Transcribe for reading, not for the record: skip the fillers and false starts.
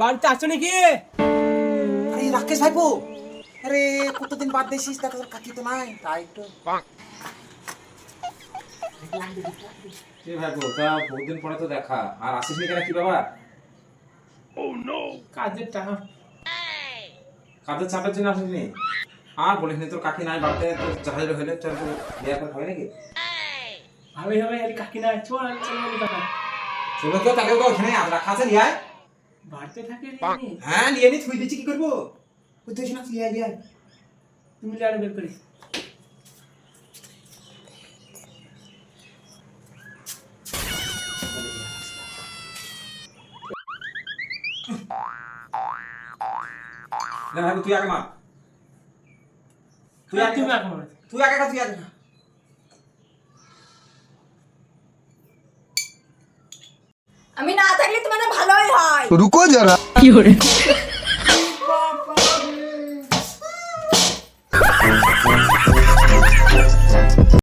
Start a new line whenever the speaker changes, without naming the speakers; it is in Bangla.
বাড়িতে আছো নাকি?
আরে রাকেশ ভাইপো, আরে কতদিন বাদ দেখিস, তা তোর কাকি তো নাই, তাই একটু
কি ভাইপো, তা বহুদিন পরে তো দেখা, আর আসিস নি কেন, কি ব্যাপার?
কাজের টাকা।
কাজের চাপের জন্য আসিস নি? আর বলিস নি তোর কাকি নাই বাড়িতে, তোর জাহাজ হইলে চল তো বিয়ে করে খাবে নাকি?
ভালোই হবে, আর কাকি না চল চল টাকা
চলো কেউ তাকে তো ওখানে রাখা আছে, নিয়ে আয়।
বাড়িতে থাকে রে।
হ্যাঁ নিয়ে নি, থুই দিচ্ছি, কি করবো? বুঝতে না, নিয়ে আয়, নিয়ে আয়।
তুমি জানো বের করি।
না ভাইপো, তুই আগে মার। তুই আগে,
তুমি এখন
তুই আগে খা, তুই আগে খা।
আমি না থাকলে তোমার ভালোই হয়।
रुको जरा।